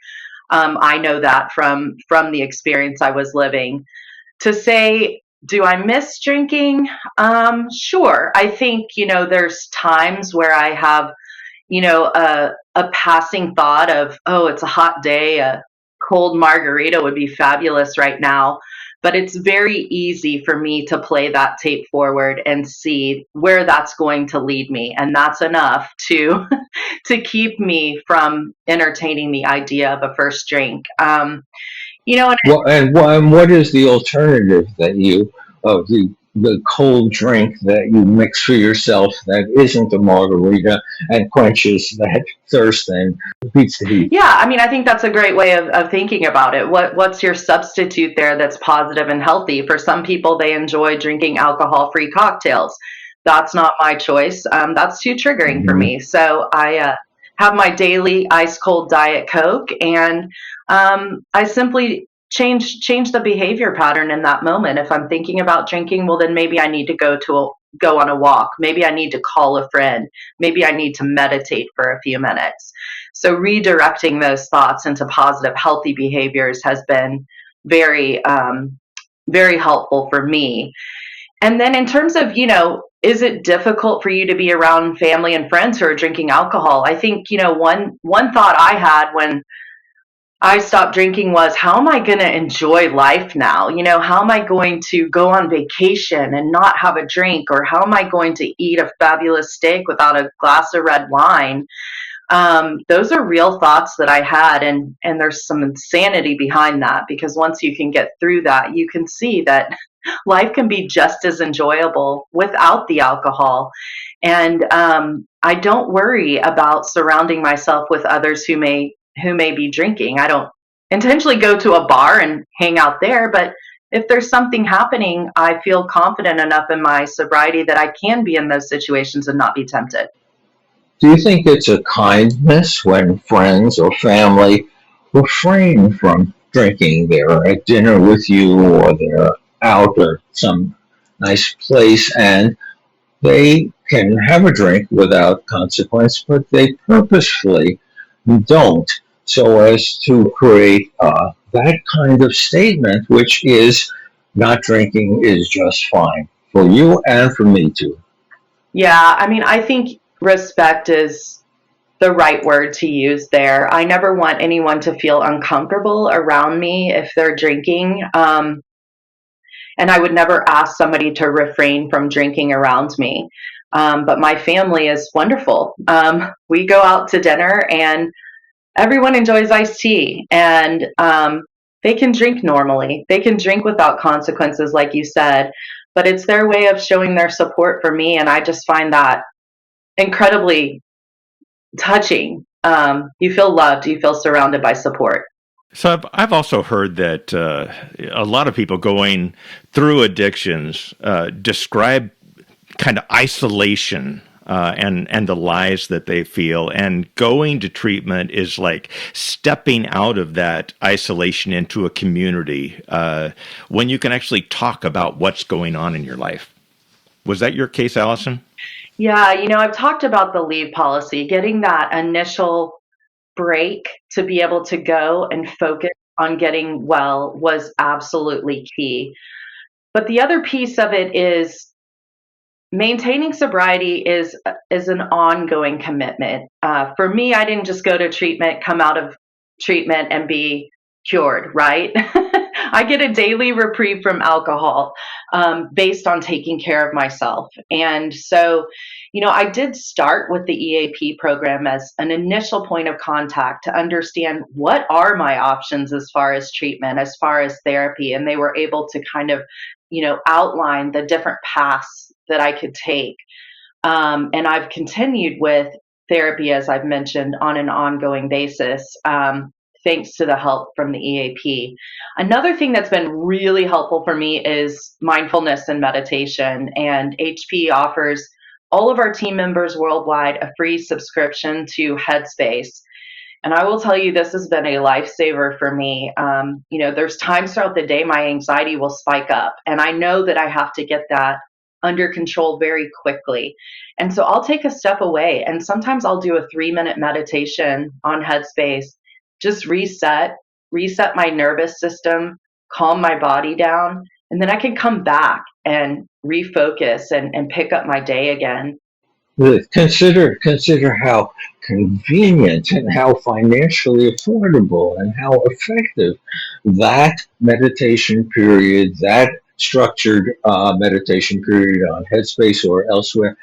I know that from the experience I was living. To say, do I miss drinking? Sure. I think there's times where I have a passing thought of, oh, it's a hot day, a cold margarita would be fabulous right now. But it's very easy for me to play that tape forward and see where that's going to lead me. And that's enough to to keep me from entertaining the idea of a first drink. You know, and And what is the alternative that you of the cold drink that you mix for yourself that isn't a margarita and quenches that thirst and beats the heat? yeah, I mean, I think that's a great way of thinking about it. What's your substitute there that's positive and healthy? For some people, they enjoy drinking alcohol-free cocktails. That's not my choice. That's too triggering for Hmm. me. So I have my daily ice cold Diet Coke, and I simply change the behavior pattern in that moment. If I'm thinking about drinking, well, then maybe I need to go on a walk. Maybe I need to call a friend. Maybe I need to meditate for a few minutes. So redirecting those thoughts into positive, healthy behaviors has been very, very helpful for me. And then in terms of, is it difficult for you to be around family and friends who are drinking alcohol? I think, one thought I had when I stopped drinking was, how am I going to enjoy life now? How am I going to go on vacation and not have a drink? Or how am I going to eat a fabulous steak without a glass of red wine? Those are real thoughts that I had, and there's some insanity behind that, because once you can get through that, you can see that life can be just as enjoyable without the alcohol. And I don't worry about surrounding myself with others who may be drinking. I don't intentionally go to a bar and hang out there, but if there's something happening, I feel confident enough in my sobriety that I can be in those situations and not be tempted. Do you think it's a kindness when friends or family refrain from drinking? They're at dinner with you or they're out at some nice place and they can have a drink without consequence, but they purposefully don't so as to create that kind of statement, which is not drinking is just fine for you and for me too. Yeah, I mean, I think respect is the right word to use there. I never want anyone to feel uncomfortable around me if they're drinking. And I would never ask somebody to refrain from drinking around me. But my family is wonderful. We go out to dinner and everyone enjoys iced tea, and they can drink normally. They can drink without consequences, like you said, but it's their way of showing their support for me. And I just find that incredibly touching. You feel loved, you feel surrounded by support. So I've also heard that a lot of people going through addictions describe kind of isolation and the lies that they feel, and going to treatment is like stepping out of that isolation into a community when you can actually talk about what's going on in your life. Was that your case, Allison? Yeah, I've talked about the leave policy, getting that initial break to be able to go and focus on getting well was absolutely key. But the other piece of it is maintaining sobriety is an ongoing commitment. For me, I didn't just go to treatment, come out of treatment, and be cured. Right? I get a daily reprieve from alcohol based on taking care of myself, and so. I did start with the EAP program as an initial point of contact to understand what are my options as far as treatment, as far as therapy, and they were able to kind of outline the different paths that I could take. And I've continued with therapy, as I've mentioned, on an ongoing basis, thanks to the help from the EAP. Another thing that's been really helpful for me is mindfulness and meditation. And HP offers all of our team members worldwide a free subscription to Headspace. And I will tell you, this has been a lifesaver for me. There's times throughout the day my anxiety will spike up, and I know that I have to get that under control very quickly. And so I'll take a step away, and sometimes I'll do a 3-minute meditation on Headspace, just reset my nervous system, calm my body down, and then I can come back and refocus and pick up my day again. Consider how convenient and how financially affordable and how effective that meditation period, that structured meditation period on Headspace or elsewhere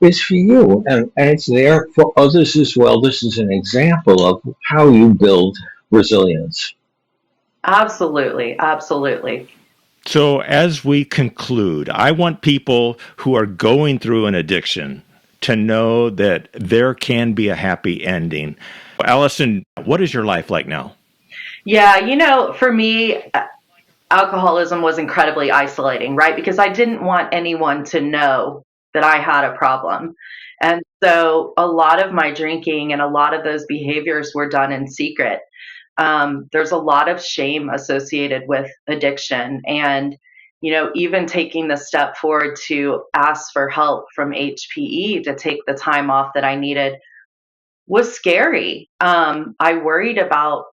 is for you. And it's there for others as well. This is an example of how you build resilience. Absolutely, absolutely. So, as we conclude, I want people who are going through an addiction to know that there can be a happy ending. Allison, what is your life like now? Yeah, for me, alcoholism was incredibly isolating, right? Because I didn't want anyone to know that I had a problem. And so a lot of my drinking and a lot of those behaviors were done in secret. There's a lot of shame associated with addiction. And, even taking the step forward to ask for help from HPE to take the time off that I needed was scary. I worried about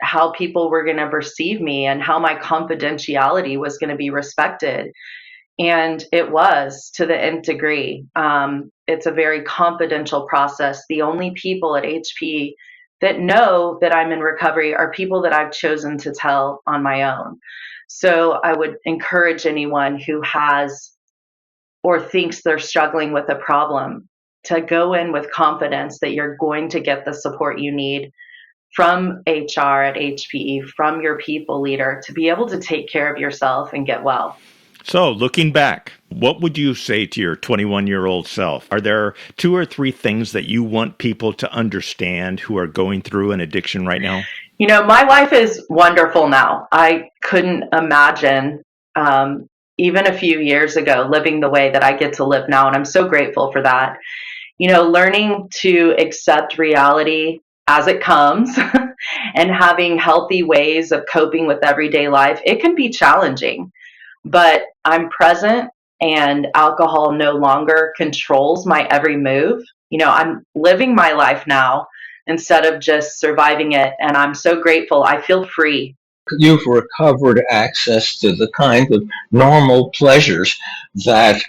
how people were going to perceive me and how my confidentiality was going to be respected. And it was to the nth degree. It's a very confidential process. The only people at HP that know that I'm in recovery are people that I've chosen to tell on my own. So I would encourage anyone who has or thinks they're struggling with a problem to go in with confidence that you're going to get the support you need from HR at HPE, from your people leader to be able to take care of yourself and get well. So, looking back, what would you say to your 21-year-old self? Are there 2 or 3 things that you want people to understand who are going through an addiction right now? My life is wonderful now. I couldn't imagine, even a few years ago, living the way that I get to live now. And I'm so grateful for that. Learning to accept reality as it comes and having healthy ways of coping with everyday life, it can be challenging. But I'm present and alcohol no longer controls my every move. I'm living my life now instead of just surviving it. And I'm so grateful. I feel free. You've recovered access to the kind of normal pleasures that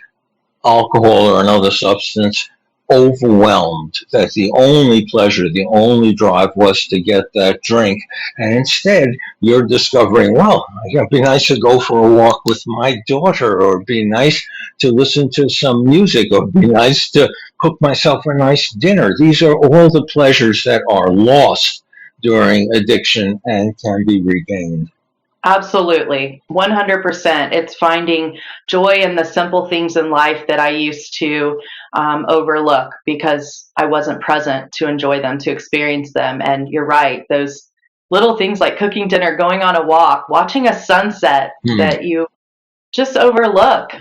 alcohol or another substance overwhelmed, that the only pleasure, the only drive was to get that drink. And instead, you're discovering, well, it'd be nice to go for a walk with my daughter, or it'd be nice to listen to some music, or it'd be nice to cook myself a nice dinner. These are all the pleasures that are lost during addiction and can be regained. Absolutely. 100%. It's finding joy in the simple things in life that I used to overlook because I wasn't present to enjoy them, to experience them. And you're right, those little things like cooking dinner, going on a walk, watching a sunset that you just overlook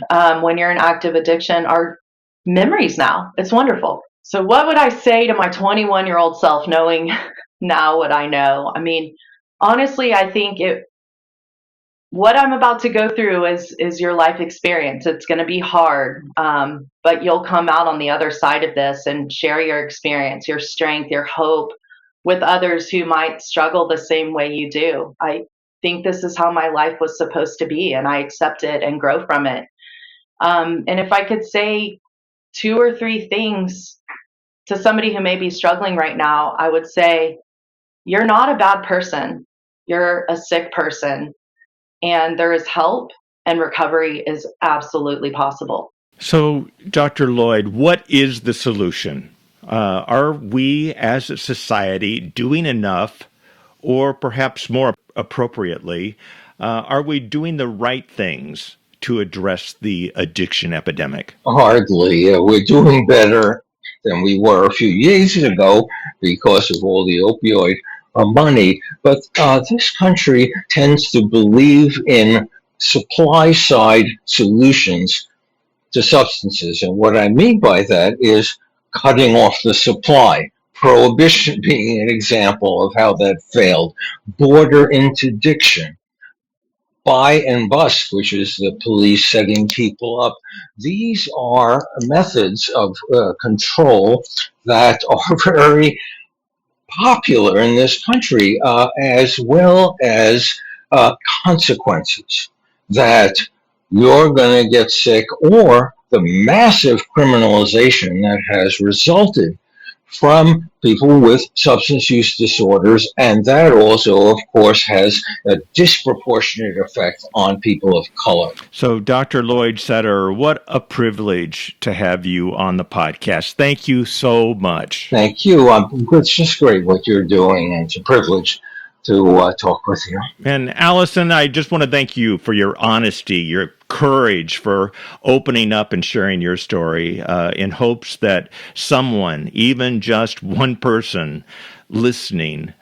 when you're in active addiction are memories now. It's wonderful. So what would I say to my 21-year-old self knowing now what I know? I mean, honestly, I think what I'm about to go through is your life experience. It's going to be hard, but you'll come out on the other side of this and share your experience, your strength, your hope with others who might struggle the same way you do. I think this is how my life was supposed to be, and I accept it and grow from it. And if I could say 2 or 3 things to somebody who may be struggling right now, I would say, you're not a bad person. You're a sick person. And there is help, and recovery is absolutely possible. So, Dr. Lloyd, what is the solution? Are we as a society doing enough, or perhaps more appropriately, are we doing the right things to address the addiction epidemic? Hardly. We're doing better than we were a few years ago because of all the opioid money. But this country tends to believe in supply side solutions to substances. And what I mean by that is cutting off the supply. Prohibition being an example of how that failed. Border interdiction. Buy and bust, which is the police setting people up. These are methods of control that are very popular in this country, as well as consequences that you're going to get sick or the massive criminalization that has resulted from people with substance use disorders, and that also, of course, has a disproportionate effect on people of color. So, Dr. Lloyd Sederer, what a privilege to have you on the podcast. Thank you so much. Thank you. It's just great what you're doing, and it's a privilege to talk with you. And Allison, I just want to thank you for your honesty, your courage, for opening up and sharing your story in hopes that someone, even just one person listening,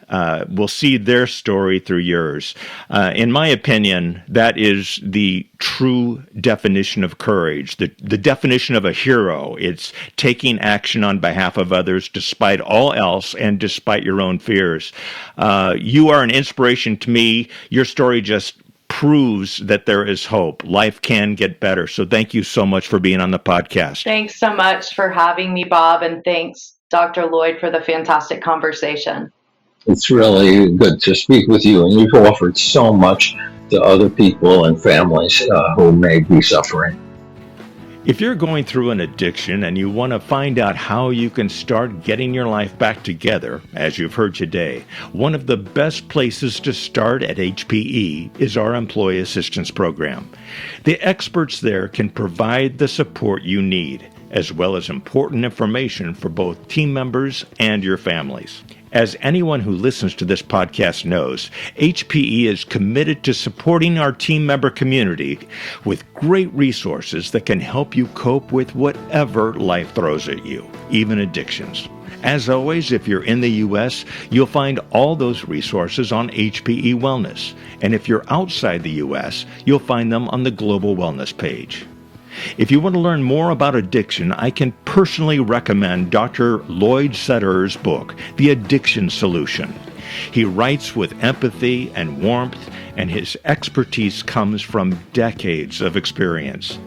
will see their story through yours. In my opinion, that is the true definition of courage, the definition of a hero. It's taking action on behalf of others despite all else and despite your own fears. You are an inspiration to me. Your story just proves that there is hope. Life can get better. So thank you so much for being on the podcast. Thanks so much for having me, Bob, and thanks, Dr. Lloyd, for the fantastic conversation. It's really good to speak with you, and you've offered so much to other people and families who may be suffering. If you're going through an addiction and you want to find out how you can start getting your life back together, as you've heard today, one of the best places to start at HPE is our Employee Assistance Program. The experts there can provide the support you need, as well as important information for both team members and your families. As anyone who listens to this podcast knows, HPE is committed to supporting our team member community with great resources that can help you cope with whatever life throws at you, even addictions. As always, if you're in the U.S., you'll find all those resources on HPE Wellness. And if you're outside the U.S., you'll find them on the Global Wellness page. If you want to learn more about addiction, I can personally recommend Dr. Lloyd Sederer's book, The Addiction Solution. He writes with empathy and warmth, and his expertise comes from decades of experience.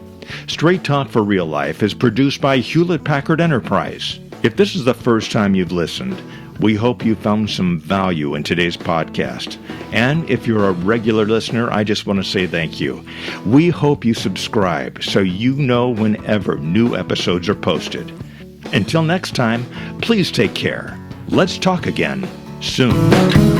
Straight Talk for Real Life is produced by Hewlett-Packard Enterprise. If this is the first time you've listened, we hope you found some value in today's podcast. And if you're a regular listener, I just want to say thank you. We hope you subscribe so you know whenever new episodes are posted. Until next time, please take care. Let's talk again soon.